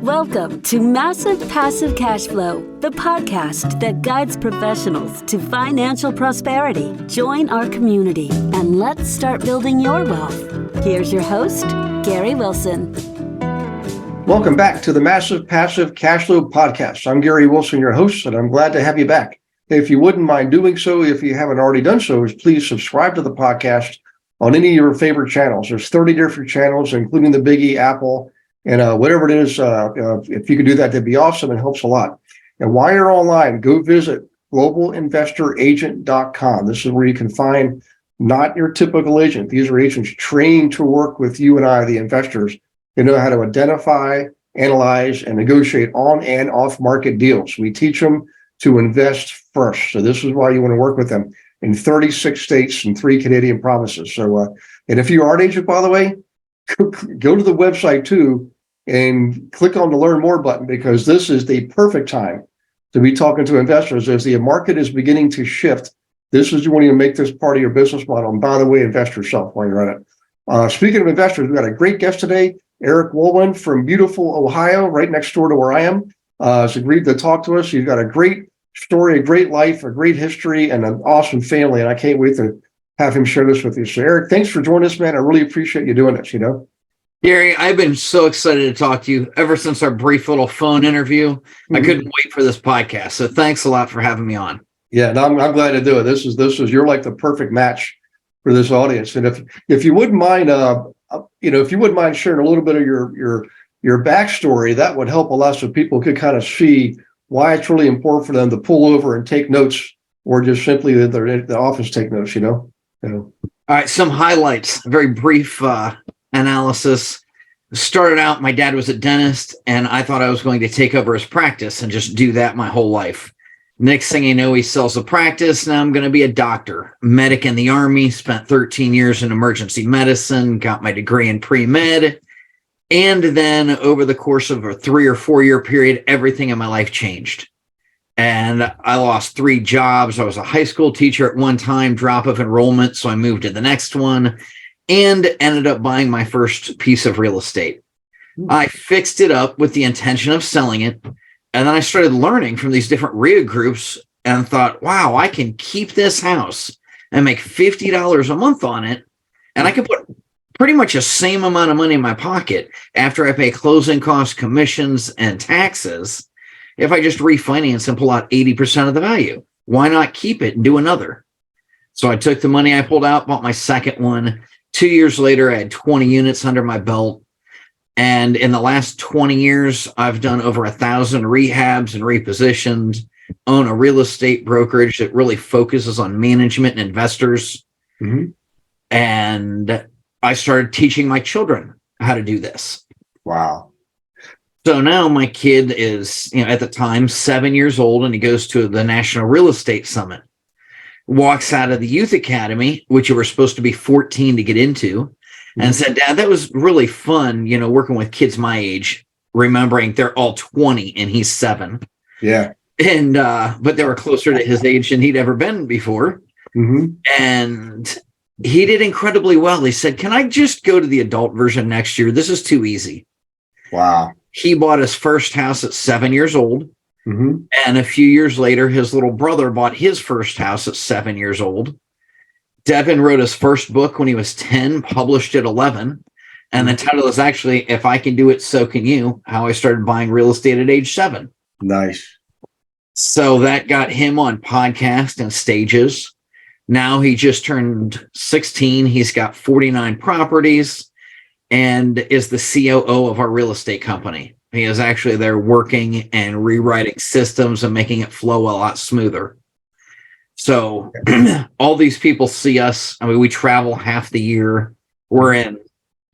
Welcome to Massive Passive Cash Flow, the podcast that guides professionals to financial prosperity. Join our community and let's start building your wealth. Here's your host, Gary Wilson. Welcome back to the Massive Passive Cash Flow podcast. I'm Gary Wilson, your host, and I'm glad to have you back. If you wouldn't mind doing so, if you haven't already done so, please subscribe to the podcast on any of your favorite channels. There's 30 different channels, including the Biggie, Apple, and whatever it is. If you could do that, that'd be awesome. It helps a lot. And while you're online, go visit globalinvestoragent.com. This is where you can find not your typical agent. These are agents trained to work with you and I, the investors. They know how to identify, analyze, and negotiate on and off market deals. We teach them to invest first. So this is why you want to work with them in 36 states and 3 Canadian provinces. So, and if you are an agent, by the way, go to the website too and click on the Learn More button, because this is the perfect time to be talking to investors as the market is beginning to shift. This is when you make this part of your business model. And by the way, invest yourself while you're at it. Speaking of investors, we've got a great guest today, Eric Wohlwend from beautiful Ohio, right next door to where I am. Has agreed to talk to us. You've got a great story, a great life, a great history, and an awesome family. And I can't wait to have him share this with you. So Eric, thanks for joining us, man. I really appreciate you doing this, Gary, I've been so excited to talk to you ever since our brief little phone interview. I couldn't wait for this podcast. So thanks a lot for having me on. Yeah, no, I'm glad to do it. This is you're like the perfect match for this audience. And if you wouldn't mind, if you wouldn't mind sharing a little bit of your backstory, that would help a lot, so people could kind of see why it's really important for them to pull over and take notes, or just simply that they're in the office take notes. All right, some highlights. Very brief analysis. Started out, my dad was a dentist, and I thought I was going to take over his practice and just do that my whole life. Next thing you know, he sells a practice. Now I'm going to be a doctor, medic in the Army, spent 13 years in emergency medicine, got my degree in pre-med. And then over the course of a 3 or 4 year period, everything in my life changed. And I lost 3 jobs. I was a high school teacher at one time, drop of enrollment. So I moved to the next one and ended up buying my first piece of real estate. I fixed it up with the intention of selling it. And then I started learning from these different REIA groups and thought, wow, I can keep this house and make $50 a month on it. And I can put pretty much the same amount of money in my pocket after I pay closing costs, commissions, and taxes if I just refinance and pull out 80% of the value. Why not keep it and do another? So I took the money I pulled out, bought my second one. 2 years later, I had 20 units under my belt. And in the last 20 years, I've done over 1,000 rehabs and repositioned, own a real estate brokerage that really focuses on management and investors. And I started teaching my children how to do this. Wow. So now my kid is, at the time, 7 years old, and he goes to the National Real Estate Summit. Walks out of the youth academy, which you were supposed to be 14 to get into, and said, Dad, that was really fun, working with kids my age, remembering they're all 20 and he's 7. Yeah. And, but they were closer to his age than he'd ever been before. And he did incredibly well. He said, can I just go to the adult version next year? This is too easy. Wow. He bought his first house at 7 years old. And a few years later, his little brother bought his first house at 7 years old. Devin wrote his first book when he was 10, published at 11. And the title is actually, If I Can Do It, So Can You, How I Started Buying Real Estate at age 7. Nice. So that got him on podcasts and stages. Now he just turned 16. He's got 49 properties and is the COO of our real estate company. He is actually there working and rewriting systems and making it flow a lot smoother. So all these people see us. I mean, we travel half the year. We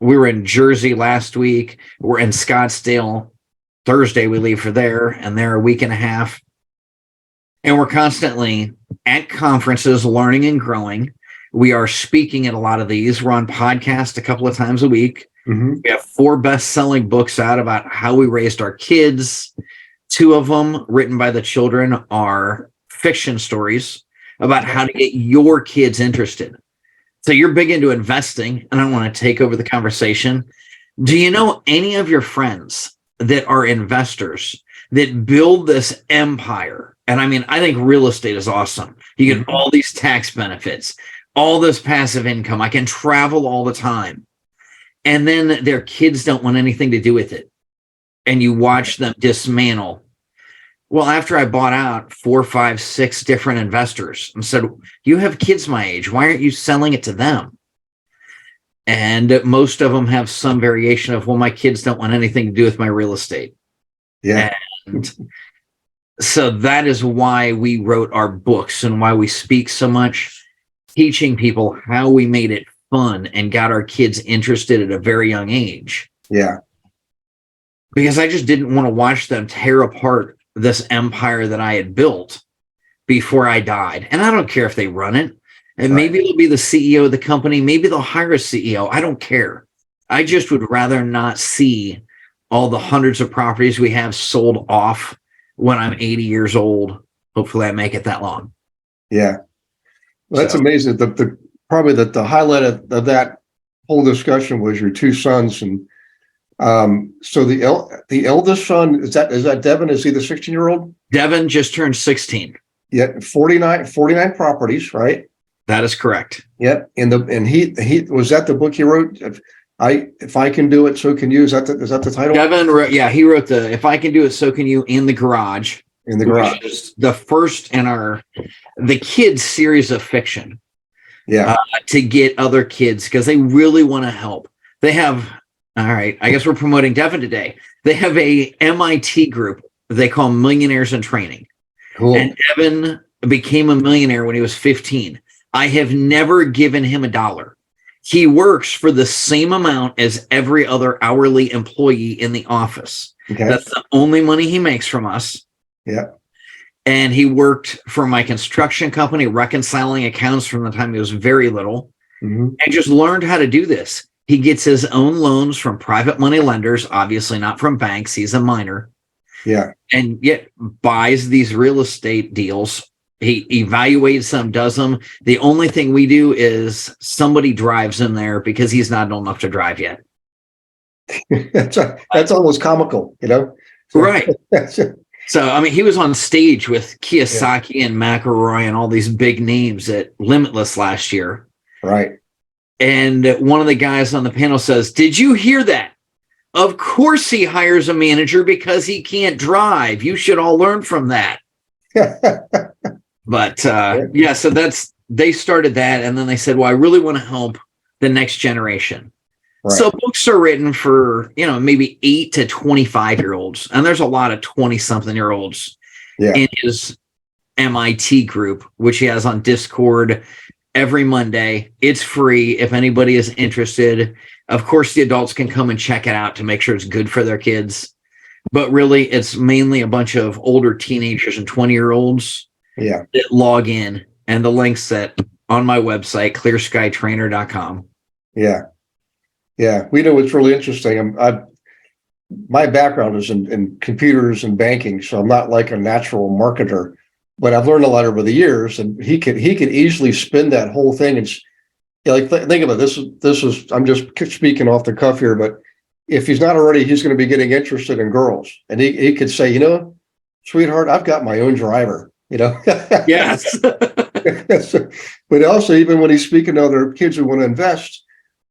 were in Jersey last week. We're in Scottsdale. Thursday we leave for there, and they're a week and a half. And we're constantly at conferences, learning and growing. We are speaking at a lot of these. We're on podcast a couple of times a week. We have 4 best-selling books out about how we raised our kids. 2 of them, written by the children, are fiction stories about how to get your kids interested. So you're big into investing, and I want to take over the conversation. Do you know any of your friends that are investors that build this empire. And I mean, I think real estate is awesome. You get all these tax benefits, all this passive income. I can travel all the time. And then their kids don't want anything to do with it. And you watch them dismantle. Well, after I bought out 4, 5, 6 different investors and said, you have kids my age, why aren't you selling it to them? And most of them have some variation of, well, my kids don't want anything to do with my real estate. Yeah. And so that is why we wrote our books and why we speak so much, teaching people how we made it fun and got our kids interested at a very young age. Yeah. Because I just didn't want to watch them tear apart this empire that I had built before I died. And I don't care if they run it. And maybe it'll be the CEO of the company. Maybe they'll hire a CEO. I don't care. I just would rather not see all the hundreds of properties we have sold off when I'm 80 years old. Hopefully I make it that long. Yeah. Well, that's amazing. Probably the highlight of that whole discussion was your 2 sons. And so the eldest son, is that Devin? Is he the 16-year-old? Devin just turned 16. Yeah. 49 properties, right? That is correct. Yep. And he was that the book he wrote? If I can do it, so can you. Is that the title? Devin wrote, he wrote the If I Can Do It, So Can You in the Garage. In the Garage. Which is the first in the kids series of fiction. Yeah. To get other kids, because they really want to help. They have, all right, I guess we're promoting Devin today. They have a MIT group they call Millionaires in Training. Cool. And Devin became a millionaire when he was 15. I have never given him $1. He works for the same amount as every other hourly employee in the office. Okay. That's the only money he makes from us. Yeah. And he worked for my construction company, reconciling accounts from the time he was very little, and just learned how to do this. He gets his own loans from private money lenders, obviously not from banks. He's a minor. Yeah. And yet buys these real estate deals. He evaluates them, does them. The only thing we do is somebody drives him there because he's not old enough to drive yet. That's almost comical, you know? Right. So, I mean, he was on stage with Kiyosaki and McElroy and all these big names at Limitless last year. Right. And one of the guys on the panel says, "Did you hear that? Of course he hires a manager because he can't drive. You should all learn from that." But so they started that. And then they said, well, I really want to help the next generation. Right. So books are written for, maybe 8 to 25-year-olds. And there's a lot of 20-something-year-olds in his MIT group, which he has on Discord every Monday. It's free if anybody is interested. Of course, the adults can come and check it out to make sure it's good for their kids. But really, it's mainly a bunch of older teenagers and 20-year-olds that log in. And the link's that on my website, clearskytrainer.com. Yeah. Yeah. We know what's really interesting. My background is in computers and banking, so I'm not like a natural marketer, but I've learned a lot over the years, and he could easily spin that whole thing. And think about this. This is, I'm just speaking off the cuff here, but if he's not already, he's going to be getting interested in girls, and he could say, sweetheart, I've got my own driver, Yes. But also, even when he's speaking to other kids who want to invest,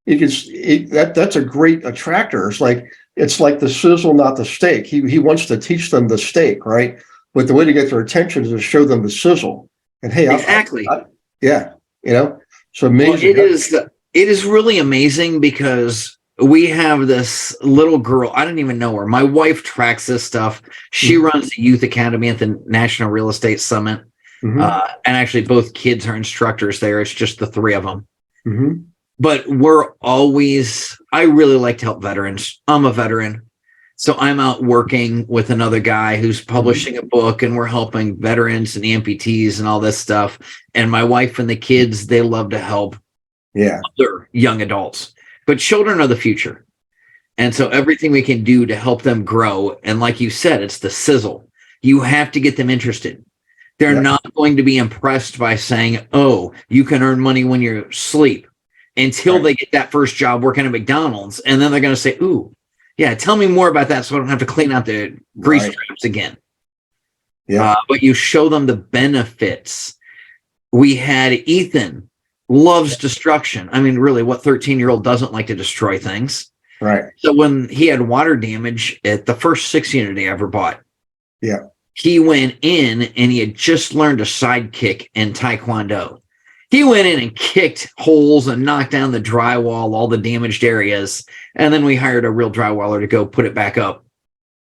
that's a great attractor. It's like the sizzle, not the steak. He wants to teach them the steak, right? But the way to get their attention is to show them the sizzle. And hey, exactly. So amazing. Well, it is really amazing because we have this little girl. I didn't even know her. My wife tracks this stuff. She runs the youth academy at the National Real Estate Summit. And actually both kids are instructors there. It's just the 3 of them. But I really like to help veterans. I'm a veteran. So I'm out working with another guy who's publishing a book, and we're helping veterans and amputees and all this stuff. And my wife and the kids, they love to help other young adults. But children are the future. And so everything we can do to help them grow. And like you said, it's the sizzle. You have to get them interested. They're not going to be impressed by saying, oh, you can earn money when you sleep, until they get that first job working at McDonald's. And then they're going to say, ooh, Yeah, tell me more about that so I don't have to clean out the grease Right. traps again. Yeah. But you show them the benefits. We had Ethan, loves destruction. I mean, really, what 13-year-old doesn't like to destroy things? Right. So when he had water damage at the first 6-unit he ever bought, Yeah. he went in and he had just learned a sidekick in Taekwondo. He went in and kicked holes and knocked down the drywall, all the damaged areas. And then we hired a real drywaller to go put it back up.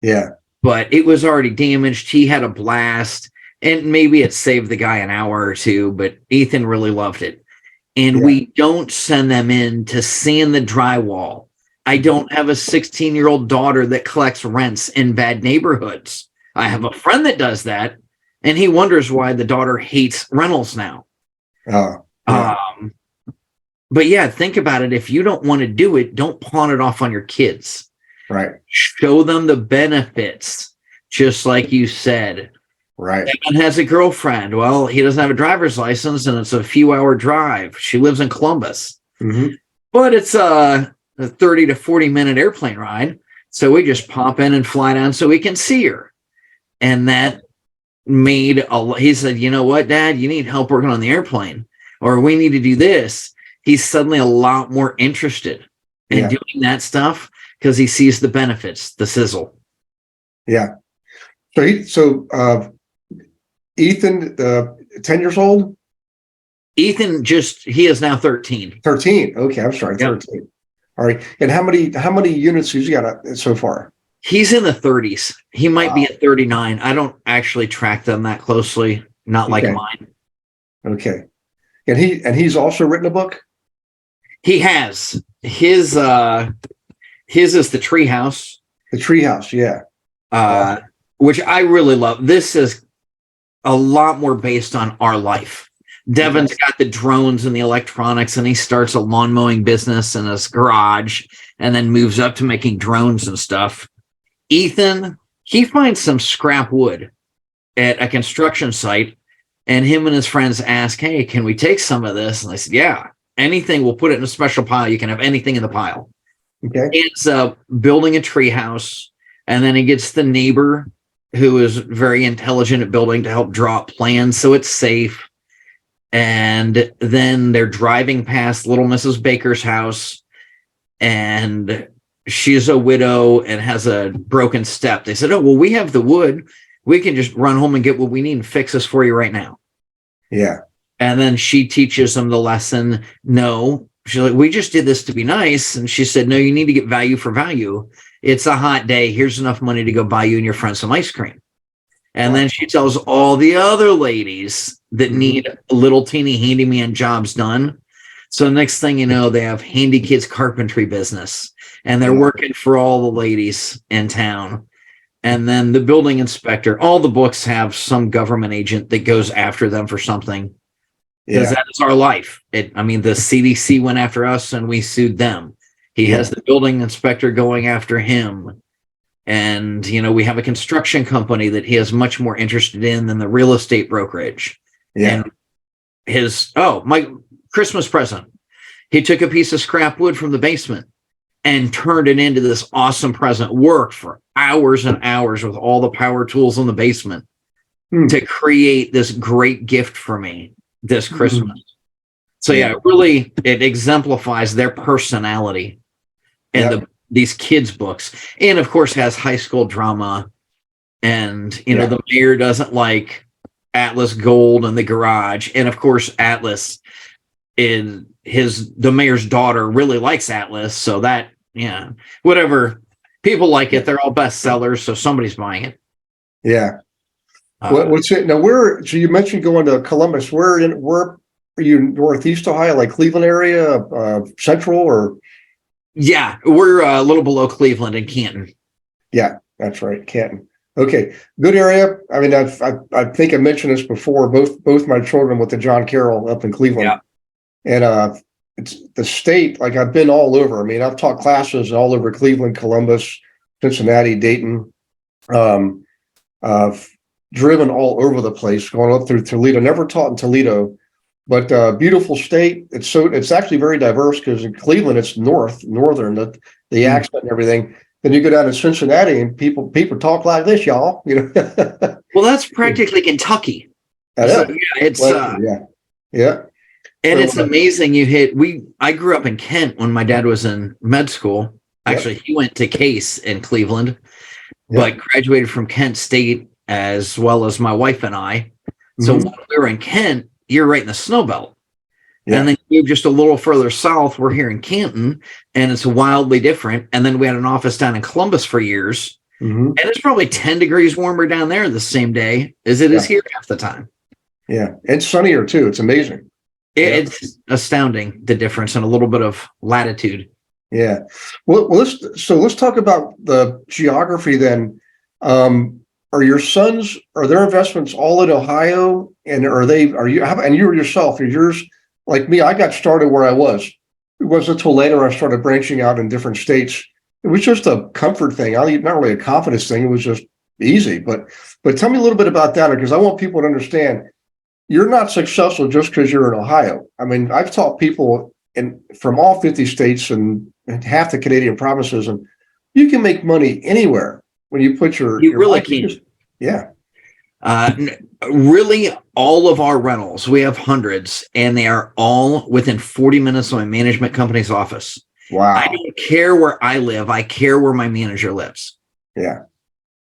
Yeah. But it was already damaged. He had a blast. And maybe it saved the guy an hour or two, but Ethan really loved it. And we don't send them in to sand the drywall. I don't have a 16-year-old daughter that collects rents in bad neighborhoods. I have a friend that does that, and he wonders why the daughter hates rentals now. Yeah. But yeah, think about it. If you don't want to do it, don't pawn it off on your kids. Right. Show them the benefits, just like you said. Right. Evan has a girlfriend. Well, he doesn't have a driver's license, and it's a few-hour drive. She lives in Columbus. Mm-hmm. But it's a 30 to 40-minute airplane ride. So we just pop in and fly down so we can see her. And that made he said, you know what, Dad, you need help working on the airplane, or we need to do this. He's suddenly a lot more interested in doing that stuff because he sees the benefits, the sizzle. Yeah. So Ethan, 10 years old? Ethan he is now 13. 13. Okay. I'm sorry. 13. All right. And how many units has he got so far? He's in the 30s. He might be at 39. I don't actually track them that closely. Not like mine. Okay. And he's also written a book? He has. His is the Treehouse. The Treehouse, yeah. Which I really love. This is a lot more based on our life. Devin's got the drones and the electronics, and he starts a lawn mowing business in his garage and then moves up to making drones and stuff. Ethan, he finds some scrap wood at a construction site, and him and his friends ask, hey, can we take some of this? And I said, yeah, anything. We'll put it in a special pile. You can have anything in the pile. Okay. He ends up building a tree house, and then he gets the neighbor who is very intelligent at building to help draw up plans so it's safe. And then they're driving past little Mrs. Baker's house, and she's a widow and has a broken step. They said, oh, well, we have the wood. We can just run home and get what we need and fix this for you right now. Yeah. And then she teaches them the lesson. No, she's like, we just did this to be nice. And she said, no, you need to get value for value. It's a hot day. Here's enough money to go buy you and your friends some ice cream. And then she tells all the other ladies that need little teeny handyman jobs done. So the next thing you know, they have Handy Kids carpentry business, and they're working for all the ladies in town. And then the building inspector, all the books have some government agent that goes after them for something. Because that is our life. The CDC went after us and we sued them. He has the building inspector going after him. And, we have a construction company that he is much more interested in than the real estate brokerage. Yeah. And my Christmas present, he took a piece of scrap wood from the basement and turned it into this awesome present. Worked for hours and hours with all the power tools in the basement to create this great gift for me this Christmas. So it exemplifies their personality and these kids' books. And of course has high school drama. And, the mayor doesn't like Atlas Gold in the garage. And of course, Atlas the mayor's daughter really likes Atlas. So that, whatever, people like it. They're all bestsellers. So somebody's buying it. Yeah. What's it now? So you mentioned going to Columbus. Where are you? Northeast Ohio, like Cleveland area, central, or? Yeah, we're a little below Cleveland and Canton. Yeah, that's right, Canton. Okay, good area. I mean, I think I mentioned this before. Both my children went to John Carroll up in Cleveland, and it's the state. Like I've been all over. I mean, I've taught classes all over Cleveland, Columbus, Cincinnati, Dayton. I've driven all over the place, going up through Toledo. Never taught in Toledo, but beautiful state. It's actually very diverse because in Cleveland it's northern, the accent and everything. Then you go down to Cincinnati and people talk like this, y'all. Well, that's practically Kentucky. So, yeah, it's yeah. And So, it's amazing I grew up in Kent when my dad was in med school. Actually, he went to Case in Cleveland, but graduated from Kent State as well as my wife and I. So when we were in Kent, you're right in the snow belt. And then you move just a little further south, we're here in Canton, and it's wildly different. And then we had an office down in Columbus for years. And it's probably 10 degrees warmer down there the same day as it is here half the time. Yeah. It's sunnier too. It's amazing. It's astounding, the difference in a little bit of latitude. Yeah. Well, let's talk about the geography then. Are their investments all in Ohio? And you yourself, is yours like me? I got started where I was. It wasn't until later I started branching out in different states. It was just a comfort thing. Not really a confidence thing. It was just easy. But tell me a little bit about that, because I want people to understand you're not successful just because you're in Ohio. I mean, I've taught people from all 50 states and half the Canadian provinces, and you can make money anywhere when you put your. You really can. Really, all of our rentals, we have hundreds, and they are all within 40 minutes of my management company's office. Wow. I don't care where I live. I care where my manager lives. Yeah.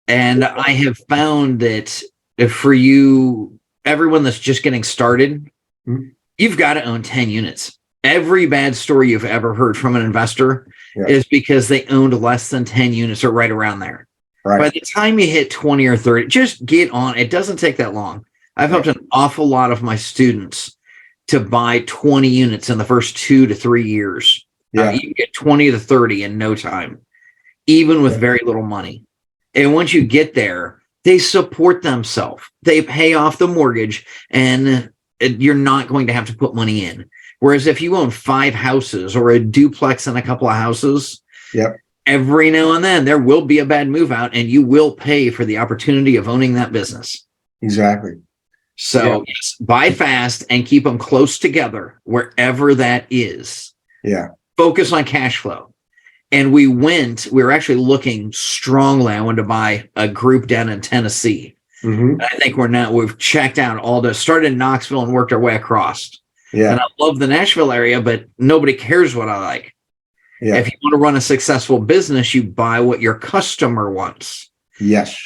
And I have found that for you, everyone that's just getting started, you've got to own 10 units. Every bad story you've ever heard from an investor is because they owned less than 10 units or right around there. Right. By the time you hit 20 or 30, just get on. It doesn't take that long. I've helped an awful lot of my students to buy 20 units in the first 2 to 3 years. You can get 20 to 30 in no time, even with very little money. And once you get there, they support themselves. They pay off the mortgage, and you're not going to have to put money in. Whereas if you own 5 houses or a duplex and a couple of houses, every now and then there will be a bad move out, and you will pay for the opportunity of owning that business. Exactly. So yes, buy fast and keep them close together wherever that is. Yeah. Focus on cash flow. And we were actually looking strongly. I wanted to buy a group down in Tennessee. And I think we've checked out started in Knoxville and worked our way across. Yeah. And I love the Nashville area, but nobody cares what I like. Yeah. If you want to run a successful business, you buy what your customer wants. Yes.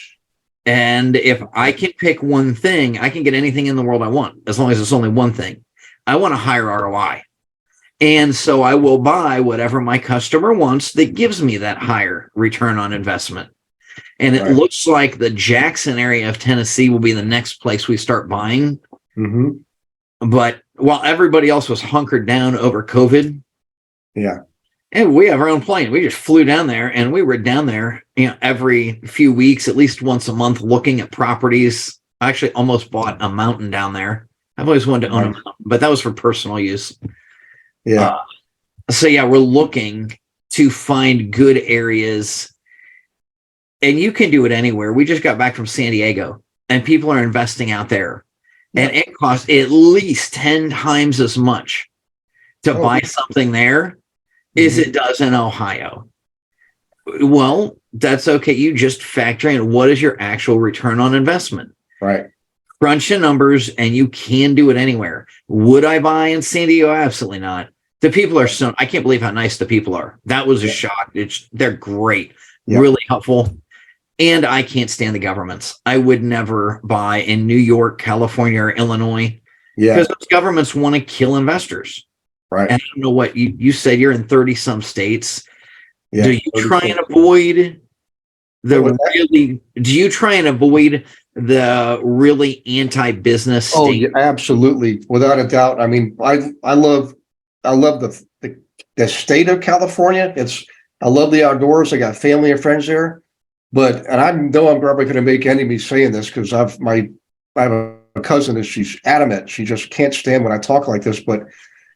And if I can pick one thing, I can get anything in the world I want, as long as it's only one thing. I want a higher ROI. And so I will buy whatever my customer wants that gives me that higher return on investment. And it looks like the Jackson area of Tennessee will be the next place we start buying. But while everybody else was hunkered down over COVID, and we have our own plane. We just flew down there, and we were down there, every few weeks, at least once a month, looking at properties. I actually almost bought a mountain down there. I've always wanted to own a mountain, but that was for personal use. Yeah. We're looking to find good areas, and you can do it anywhere. We just got back from San Diego, and people are investing out there, and it costs at least 10 times as much to buy something there as it does in Ohio. Well, that's okay. You just factor in what is your actual return on investment. Right. Crunch the numbers, and you can do it anywhere. Would I buy in San Diego? Absolutely not. The people are I can't believe how nice the people are. That was a shock. They're great, really helpful. And I can't stand the governments. I would never buy in New York, California, or Illinois because those governments want to kill investors. Right. And I don't know what you said. You're in 30 some states. Yeah, do you try and avoid the really anti-business state? Oh, yeah, absolutely, without a doubt. I mean, I love the state of California. I love the outdoors. I got family and friends there, and I know I'm probably going to make enemies saying this because I have a cousin and she's adamant. She just can't stand when I talk like this, but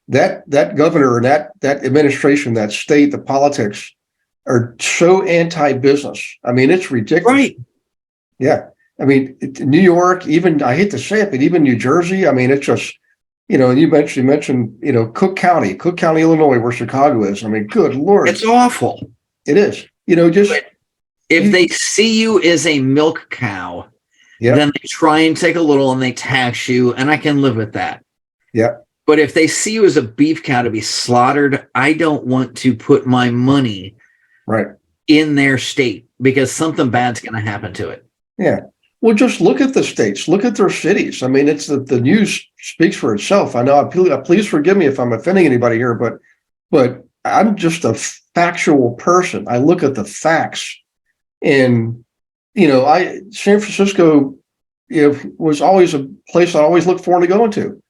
that governor and that administration, that state, the politics are so anti-business. I mean, it's ridiculous. Right. Yeah. I mean, New York, even, I hate to say it, but even New Jersey, I mean, it's just, and you mentioned, Cook County, Illinois, where Chicago is. I mean, good Lord. It's awful. It is. just if they see you as a milk cow, then they try and take a little and they tax you, and I can live with that. Yeah. But if they see you as a beef cow to be slaughtered, I don't want to put my money in their state because something bad's going to happen to it. Yeah. Well, just look at the states, look at their cities. I mean, it's the news speaks for itself. I know. Please forgive me if I'm offending anybody here, but I'm just a factual person. I look at the facts, and San Francisco, was always a place I always looked forward to going to,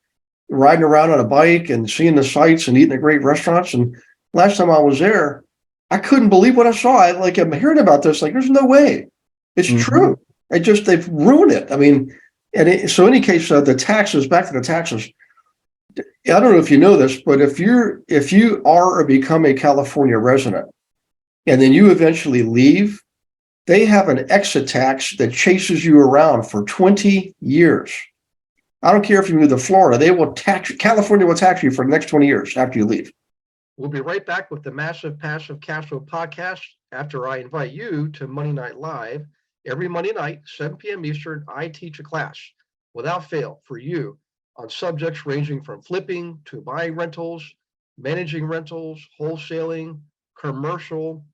riding around on a bike and seeing the sights and eating at great restaurants. And last time I was there, I couldn't believe what I saw. I'm hearing about this, like, there's no way it's true. They've ruined it. I mean, so in any case, the taxes, back to the taxes. I don't know if you know this, but if you are or become a California resident and then you eventually leave, they have an exit tax that chases you around for 20 years. I don't care if you move to Florida, California will tax you for the next 20 years after you leave. We'll be right back with the Massive Passive Cash Flow podcast after I invite you to Monday Night Live. Every Monday night, 7 p.m. Eastern, I teach a class without fail for you on subjects ranging from flipping to buying rentals, managing rentals, wholesaling, commercial,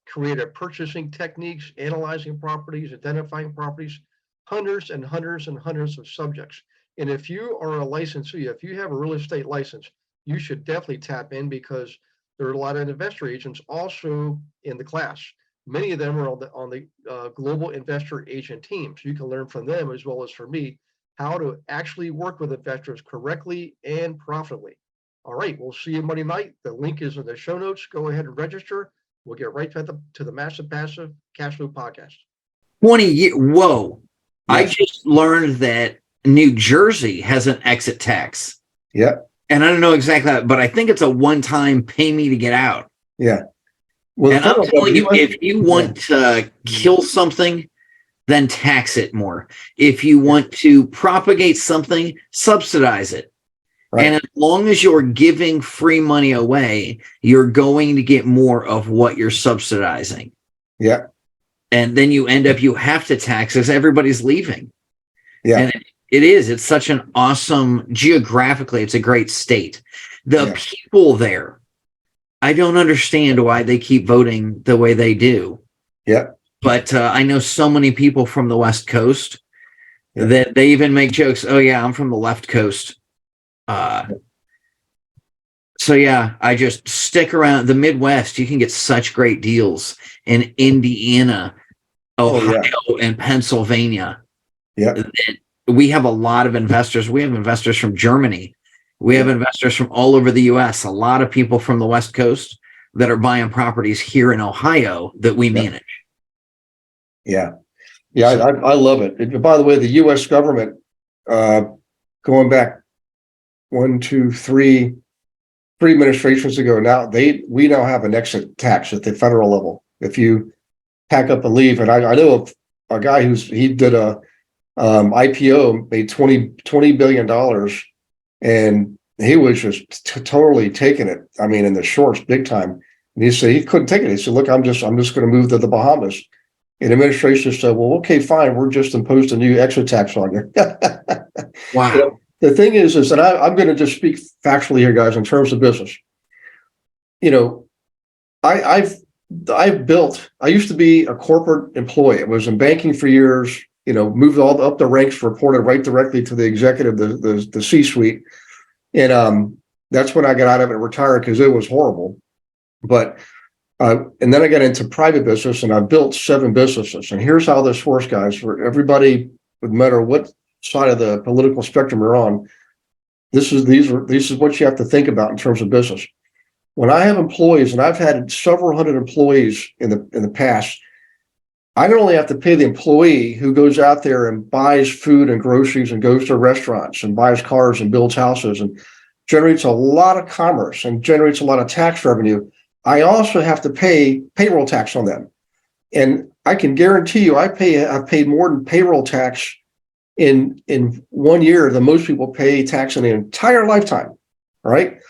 creative purchasing techniques, analyzing properties, identifying properties, hundreds and hundreds and hundreds of subjects. And if you are a licensee, if you have a real estate license, you should definitely tap in because there are a lot of investor agents also in the class. Many of them are on the global investor agent team. So you can learn from them as well as from me how to actually work with investors correctly and profitably. All right, we'll see you Monday night. The link is in the show notes. Go ahead and register. We'll get right to the Massive Passive Cash Flow podcast. 20 years. Whoa. Yes. I just learned that New Jersey has an exit tax. Yeah. And I don't know exactly that, but I think it's a one-time pay me to get out. Yeah. Well, and I'm telling you, if you want to kill something, then tax it more. If you want to propagate something, subsidize it. Right. And as long as you're giving free money away, you're going to get more of what you're subsidizing. Yeah. And then you have to tax as everybody's leaving. Yeah. And it's such an awesome, geographically, it's a great state. The people there, I don't understand why they keep voting the way they do. Yeah. But I know so many people from the West Coast that they even make jokes. Oh yeah, I'm from the left coast. So yeah, I just stick around the Midwest. You can get such great deals in Indiana, Ohio, and Pennsylvania. Yeah. We have a lot of investors. We have investors from Germany. We have investors from all over the US. A lot of people from the West Coast that are buying properties here in Ohio that we manage. Yeah. Yeah. I love it. And by the way, the US government, going back 3 administrations ago now, we now have an exit tax at the federal level. If you pack up and leave, and I know of a guy he did a IPO, made $20 billion, and he was just totally taking it. I mean, in the shorts, big time. And he said he couldn't take it. He said, "Look, I'm just going to move to the Bahamas." And administration said, "Well, okay, fine. We're just imposed a new exit tax on you." Wow. The thing is that I'm going to just speak factually here, guys, in terms of business. I used to be a corporate employee. I was in banking for years, moved all up the ranks, reported right directly to the executive, the C-suite. And that's when I got out of it and retired because it was horrible. But, and then I got into private business and I built 7 businesses. And here's how this works, guys, for everybody, no matter what side of the political spectrum you're on. This is what you have to think about in terms of business. When I have employees, and I've had several hundred employees in the past, I not only have to pay the employee who goes out there and buys food and groceries and goes to restaurants and buys cars and builds houses and generates a lot of commerce and generates a lot of tax revenue. I also have to pay payroll tax on them. And I can guarantee you I've paid more than payroll tax in 1 year than most people pay tax in their entire lifetime. All right.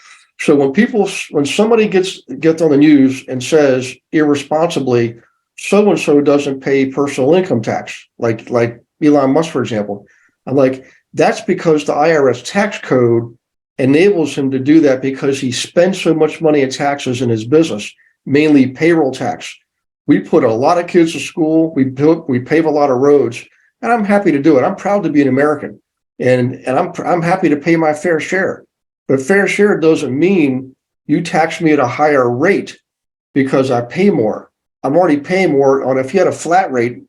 So when somebody gets on the news and says irresponsibly, so and so doesn't pay personal income tax, like Elon Musk, for example, I'm like, that's because the IRS tax code enables him to do that because he spends so much money in taxes in his business, mainly payroll tax. We put a lot of kids to school. We pave a lot of roads, and I'm happy to do it. I'm proud to be an American, and I'm happy to pay my fair share. But fair share doesn't mean you tax me at a higher rate because I pay more. I'm already paying more on, if you had a flat rate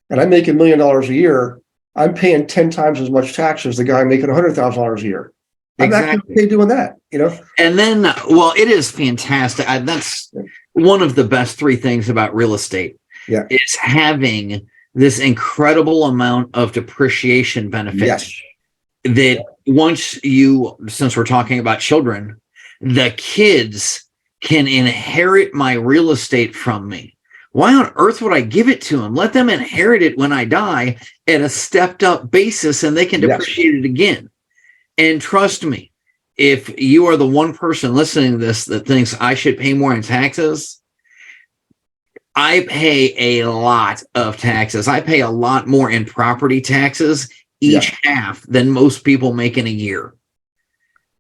and I make $1 million a year, I'm paying 10 times as much tax as the guy making $100,000 a year. I'm not going to pay doing that, And then, well, it is fantastic. That's one of the best three things about real estate. Yeah. Is having this incredible amount of depreciation benefits. Yes. That once since we're talking about children, the kids can inherit my real estate from me. Why on earth would I give it to them? Let them inherit it when I die at a stepped up basis, and they can depreciate it again. And trust me, if you are the one person listening to this that thinks I should pay more in taxes, I pay a lot of taxes. I pay a lot more in property taxes each half than most people make in a year.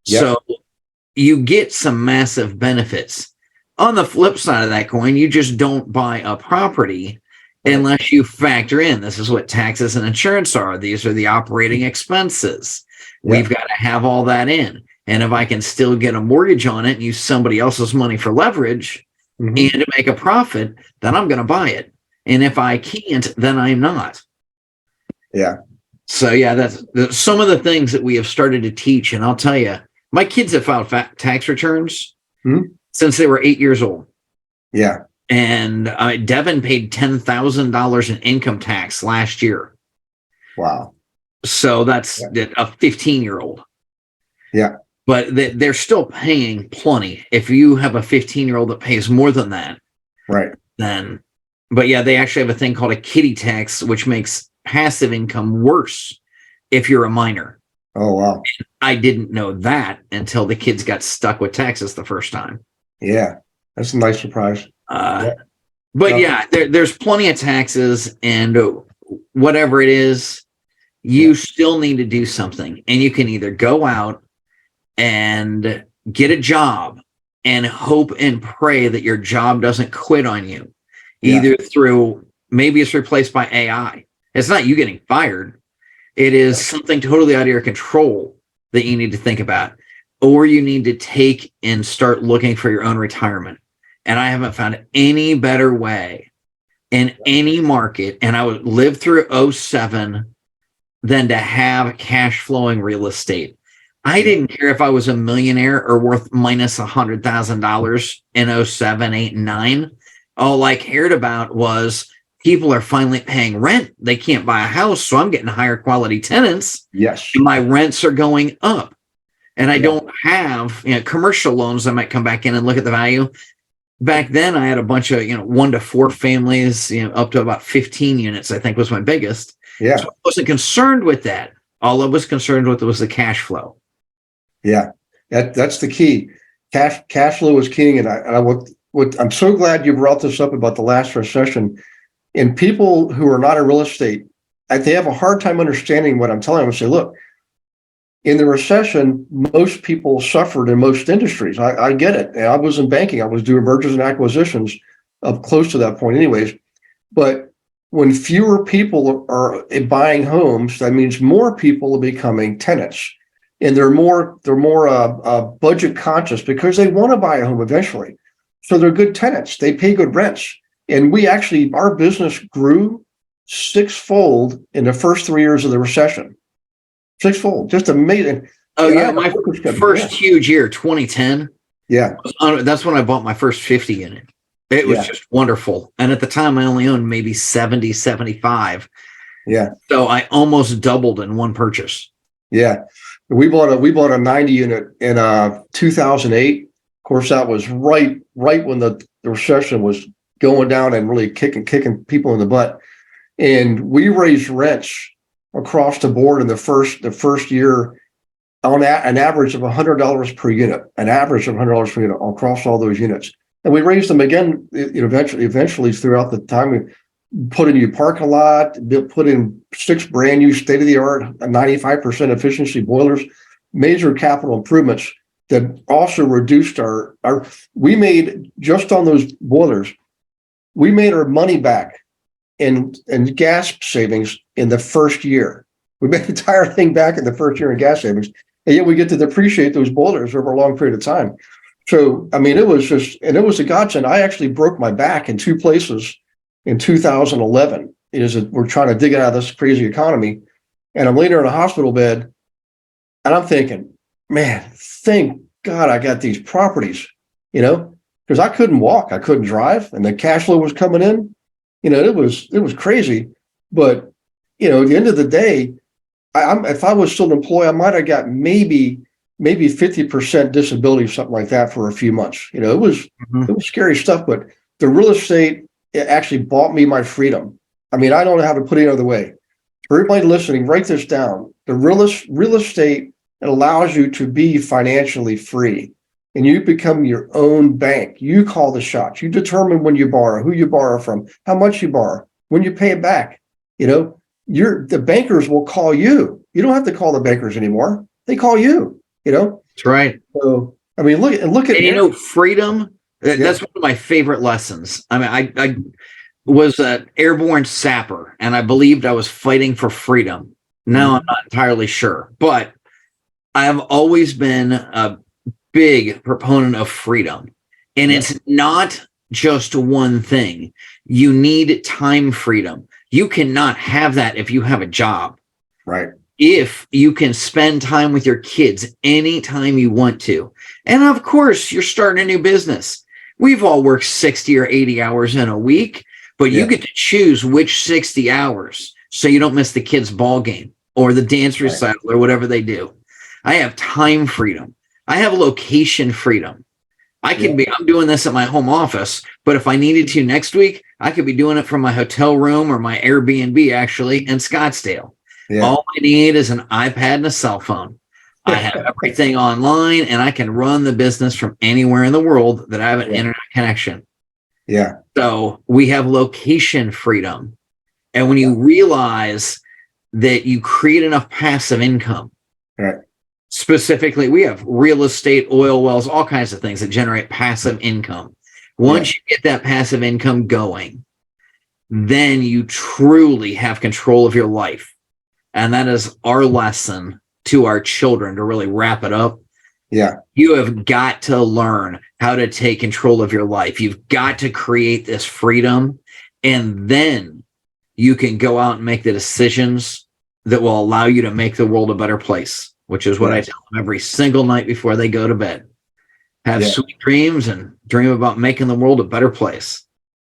So you get some massive benefits. On the flip side of that coin, you just don't buy a property unless you factor in, this is what taxes and insurance are. These are the operating expenses. We've got to have all that in. And if I can still get a mortgage on it and use somebody else's money for leverage and to make a profit, then I'm going to buy it. And if I can't, then I'm not. Yeah. So that's some of the things that we have started to teach. And I'll tell you, my kids have filed tax returns since they were 8 years old. Yeah. And Devin paid $10,000 in income tax last year. Wow. So that's a 15-year-old. Yeah. But they're still paying plenty. If you have a 15-year-old that pays more than that, right? Then, but yeah, they actually have a thing called a kiddie tax, which makes passive income worse if you're a minor. Oh, wow. I didn't know that until the kids got stuck with taxes the first time. Yeah. That's a nice surprise. But there's plenty of taxes, and whatever it is, you still need to do something. And you can either go out and get a job and hope and pray that your job doesn't quit on you, either through, maybe it's replaced by AI. It's not you getting fired. It is something totally out of your control that you need to think about, or you need to take and start looking for your own retirement. And I haven't found any better way in any market, and I would live through 2007, than to have cash flowing real estate. I didn't care if I was a millionaire or worth minus $100,000 in 2007, 8, and 9. All I cared about was people are finally paying rent. They can't buy a house, so I'm getting higher quality tenants. Yes. And my rents are going up. And I don't have commercial loans that might come back in and look at the value. Back then, I had a bunch of 1 to 4 families, up to about 15 units, I think was my biggest. Yeah. So I wasn't concerned with that. All I was concerned with was the cash flow. Yeah, that's the key. Cash flow is king, and I'm so glad you brought this up about the last recession. And people who are not in real estate, they have a hard time understanding what I'm telling them. I say, look, in the recession, most people suffered in most industries. I get it. And I was in banking. I was doing mergers and acquisitions up close to that point, anyways. But when fewer people are buying homes, that means more people are becoming tenants. And they're more budget conscious because they want to buy a home eventually. So they're good tenants. They pay good rents. And our business grew 6-fold in the first 3 years of the recession. 6-fold, just amazing. Oh yeah, my first huge year, 2010. Yeah, that's when I bought my first 50 unit. It was just wonderful. And at the time, I only owned maybe 70, 75. Yeah. So I almost doubled in one purchase. Yeah. We bought a 90 unit in 2008. Of course, that was right when the recession was going down and really kicking people in the butt. And we raised rents across the board in the first year on an average of $100 per unit, across all those units. And we raised them again, eventually throughout the time. We put a new parking lot, put in 6 brand new state-of-the-art, 95% efficiency boilers, major capital improvements that also reduced we made, just on those boilers, we made our money back in gas savings in the first year. We made the entire thing back in the first year in gas savings, and yet we get to depreciate those boilers over a long period of time. So, I mean, it was a godsend. I actually broke my back in 2 places in 2011. We're trying to dig out of this crazy economy, and I'm laying there in a hospital bed, and I'm thinking, man, thank God I got these properties, because I couldn't walk, I couldn't drive, and the cash flow was coming in. It was crazy. But at the end of the day, if I was still an employee, I might have got maybe 50% disability or something like that for a few months. It was scary stuff. But the real estate, it actually bought me my freedom. I mean, I don't know how to put it any other way. For everybody listening, write this down. The real estate, it allows you to be financially free, and you become your own bank. You call the shots. You determine when you borrow, who you borrow from, how much you borrow, when you pay it back. The bankers will call you. You don't have to call the bankers anymore. They call you. That's right. So I mean, look at freedom. That's one of my favorite lessons. I mean, I was an airborne sapper, and I believed I was fighting for freedom. Now I'm not entirely sure, but I have always been a big proponent of freedom. And it's not just one thing. You need time freedom. You cannot have that if you have a job. Right. If you can spend time with your kids anytime you want to. And of course, you're starting a new business. We've all worked 60 or 80 hours in a week, but you get to choose which 60 hours so you don't miss the kids' ball game or the dance recital or whatever they do. I have time freedom. I have location freedom. I'm doing this at my home office, but if I needed to next week, I could be doing it from my hotel room or my Airbnb, actually, in Scottsdale. Yeah. All I need is an iPad and a cell phone. I have everything online, and I can run the business from anywhere in the world that I have an internet connection. Yeah. So we have location freedom. And when you realize that you create enough passive income, right. Specifically, we have real estate, oil wells, all kinds of things that generate passive income. Once you get that passive income going, then you truly have control of your life. And that is our lesson to our children, to really wrap it up. Yeah. You have got to learn how to take control of your life. You've got to create this freedom, and then you can go out and make the decisions that will allow you to make the world a better place, which is what I tell them every single night before they go to bed. Have sweet dreams and dream about making the world a better place.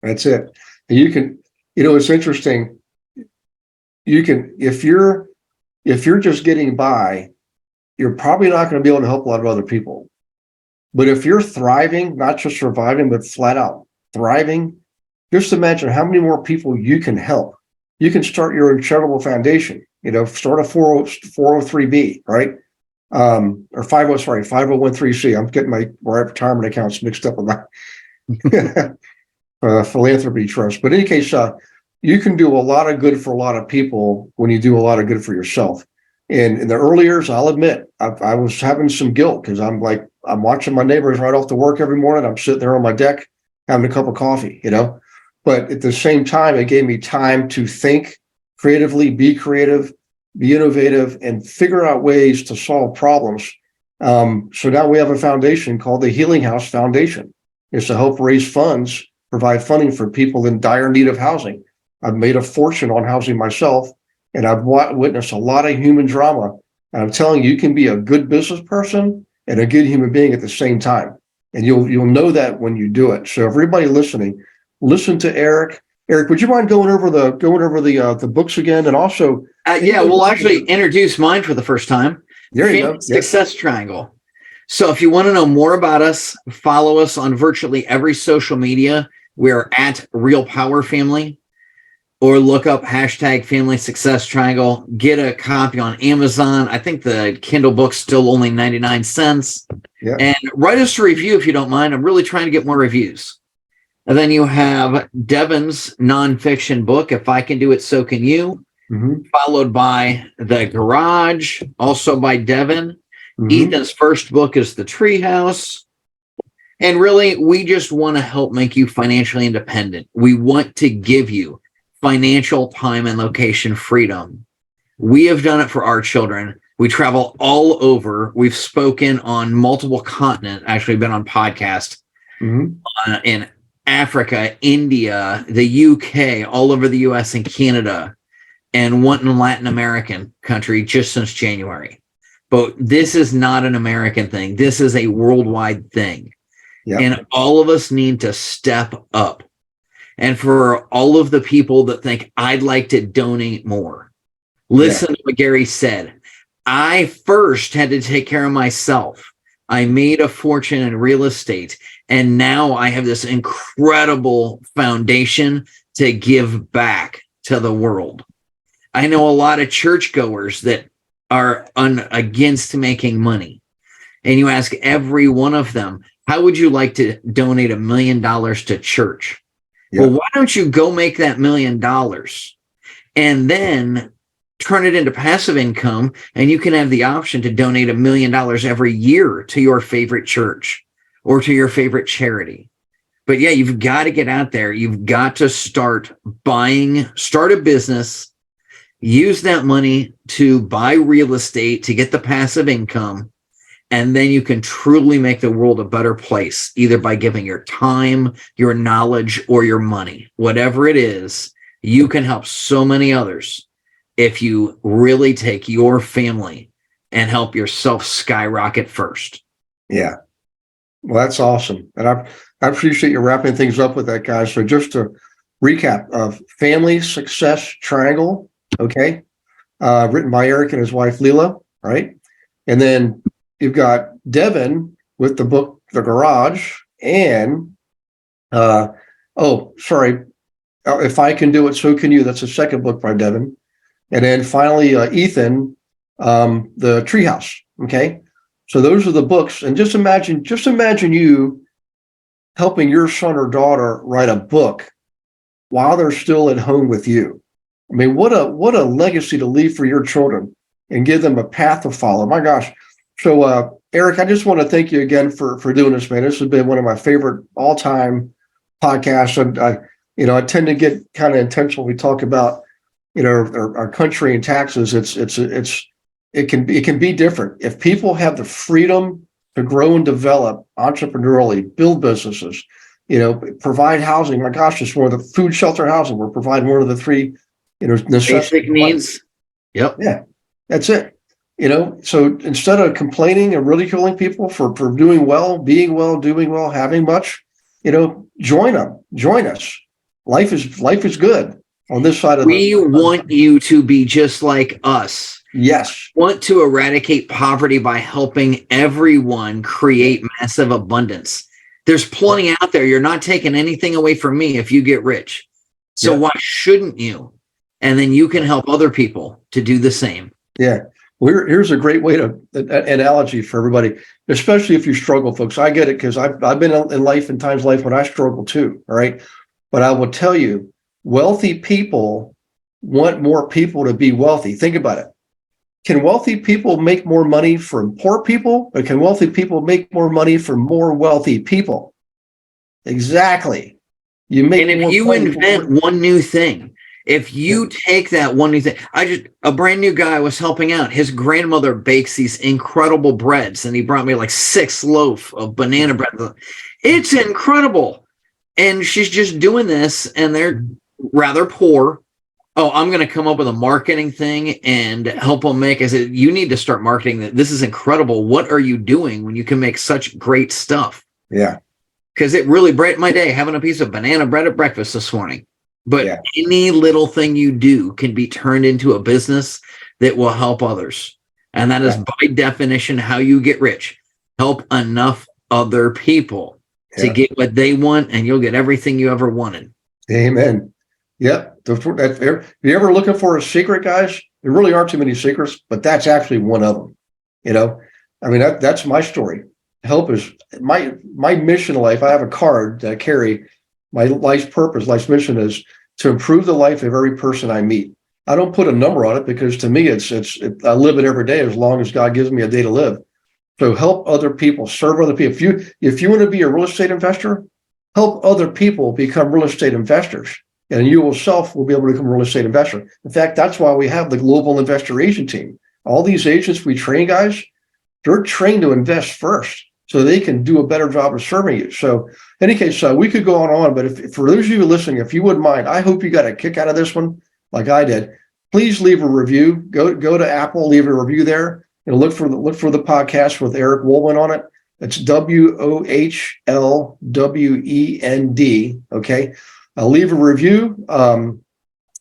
That's it. And you can, it's interesting. You can, if you're just getting by, you're probably not going to be able to help a lot of other people. But if you're thriving, not just surviving, but flat out thriving, just imagine how many more people you can help. You can start your own charitable foundation, start a 403B, right? Or 501(c). I'm getting my retirement accounts mixed up with my philanthropy trust. But in any case, you can do a lot of good for a lot of people when you do a lot of good for yourself. And in the early years, I'll admit, I was having some guilt because I'm watching my neighbors right off to work every morning. I'm sitting there on my deck having a cup of coffee, But at the same time, it gave me time to think creatively, be creative, be innovative, and figure out ways to solve problems. So now we have a foundation called the Healing House Foundation. It's to help raise funds, provide funding for people in dire need of housing. I've made a fortune on housing myself, and I've witnessed a lot of human drama. And I'm telling you, you can be a good business person and a good human being at the same time. And you'll know that when you do it. So everybody listening, listen to Eric. Eric, would you mind going over the books again? And also, we'll actually introduce mine for the first time. There you go. Success Triangle. So if you want to know more about us, follow us on virtually every social media. We're at Real Power Family. or look up hashtag Family Success Triangle. Get a copy on Amazon. I think the Kindle book's still only 99 cents. Yeah. And write us a review if you don't mind. I'm really trying to get more reviews. And then you have Devin's nonfiction book, If I Can Do It, So Can You, followed by The Garage, also by Devin. Ethan's first book is The Treehouse. And really, we just want to help make you financially independent. We want to give you financial time and location freedom. We have done it for our children. We travel all over. We've spoken on multiple continents, actually been on podcasts in Africa, India, the UK, all over the US and Canada, and one in Latin American country just since January. But this is not an American thing. This is a worldwide thing. Yep. And all of us need to step up. And for all of the people that think, I'd like to donate more, listen to what Gary said. I first had to take care of myself. I made a fortune in real estate, and now I have this incredible foundation to give back to the world. I know a lot of churchgoers that are against making money. And you ask every one of them, how would you like to donate $1 million to church? Yeah. Well, why don't you go make that $1 million and then turn it into passive income, and you can have the option to donate $1 million every year to your favorite church or to your favorite charity. But yeah, you've got to get out there. You've got to start a business, use that money to buy real estate to get the passive income. And then you can truly make the world a better place, either by giving your time, your knowledge, or your money. Whatever it is, you can help so many others if you really take your family and help yourself skyrocket first. Yeah. Well, that's awesome. And I appreciate you wrapping things up with that, guys. So just to recap, Family Success Triangle, okay, written by Eric and his wife, Leela, right? And then you've got Devin with the book, The Garage, and, If I Can Do It, So Can You. That's the second book by Devin. And then finally, Ethan, The Treehouse, okay? So those are the books. And just imagine you helping your son or daughter write a book while they're still at home with you. I mean, what a legacy to leave for your children and give them a path to follow. My gosh. So, Eric, I just want to thank you again for doing this, man. This has been one of my favorite all-time podcasts. And I tend to get kind of intentional. We talk about, our country and taxes. It can be different. If people have the freedom to grow and develop entrepreneurially, build businesses, provide housing. My gosh, it's one of the food, shelter, housing. We're providing one of the three, basic needs. Yep. Yeah, that's it. So instead of complaining and ridiculing people for doing well, being well, doing well, having much, join us. Life is good on this side of we want you to be just like us. Yes. Want to eradicate poverty by helping everyone create massive abundance. There's plenty out there. You're not taking anything away from me if you get rich. So why shouldn't you? And then you can help other people to do the same. Yeah. Well, here's a great way to analogy for everybody, especially if you struggle, folks. I get it because I've been in life and times life when I struggle too. All right. But I will tell you, wealthy people want more people to be wealthy. Think about it. Can wealthy people make more money from poor people, or can wealthy people make more money from more wealthy people? Exactly. And if you invent one new thing, if you take that one new thing, a brand new guy I was helping out, his grandmother bakes these incredible breads, and he brought me like 6 loaf of banana bread. It's incredible. And she's just doing this, and they're rather poor. Oh, I'm going to come up with a marketing thing and help them make. I said, you need to start marketing that. This is incredible. What are you doing when you can make such great stuff? Yeah. Because it really brightened my day having a piece of banana bread at breakfast this morning. But any little thing you do can be turned into a business that will help others. And that is by definition how you get rich. Help enough other people to get what they want, and you'll get everything you ever wanted. Amen. Yeah. If you're ever looking for a secret, guys, there really aren't too many secrets, but that's actually one of them. You know, I mean, that's my story. Help is my mission in life. I have a card that I carry. My life's purpose, life's mission is to improve the life of every person I meet. I don't put a number on it because to me, I live it every day as long as God gives me a day to live. So help other people, serve other people. If you want to be a real estate investor, help other people become real estate investors. And you yourself will be able to become a real estate investor. In fact, that's why we have the Global Investor Agent Team. All these agents we train, guys, they're trained to invest first so they can do a better job of serving you. So in any case, we could go on, but if for those of you listening, if you wouldn't mind, I hope you got a kick out of this one like I did. Please leave a review. Go to Apple, leave a review there, and look for the podcast with Eric Wohlwend on it. It's WOHLWEND. Okay. Leave a review.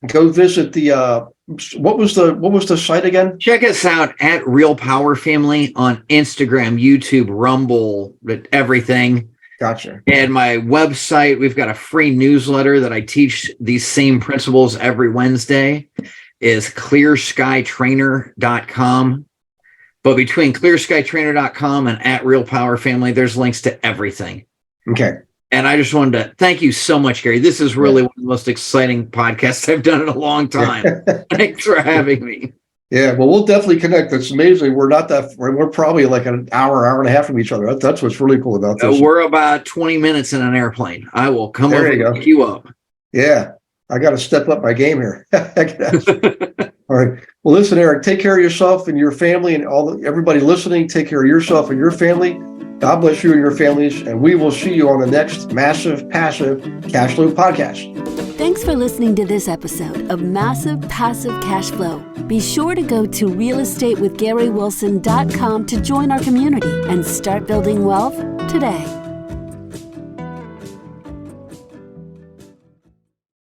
Go visit the what was the site again? Check us out at Real Power Family on Instagram, YouTube, Rumble, everything. Gotcha. And my website, we've got a free newsletter that I teach these same principles every Wednesday, is clearskytrainer.com. But between clearskytrainer.com and at Real Power Family, there's links to everything. Okay. And I just wanted to thank you so much, Gary. This is really one of the most exciting podcasts I've done in a long time. Thanks for having me. Yeah, well, we'll definitely connect. It's amazing. We're probably like an hour and a half from each other. That's what's really cool about this. We're about 20 minutes in an airplane. I will come over and pick you up. Yeah, I got to step up my game here. All right. Well, listen, Eric, take care of yourself and your family, and everybody listening. Take care of yourself and your family. God bless you and your families, and we will see you on the next Massive Passive Cash Flow podcast. Thanks for listening to this episode of Massive Passive Cash Flow. Be sure to go to realestatewithgarywilson.com to join our community and start building wealth today.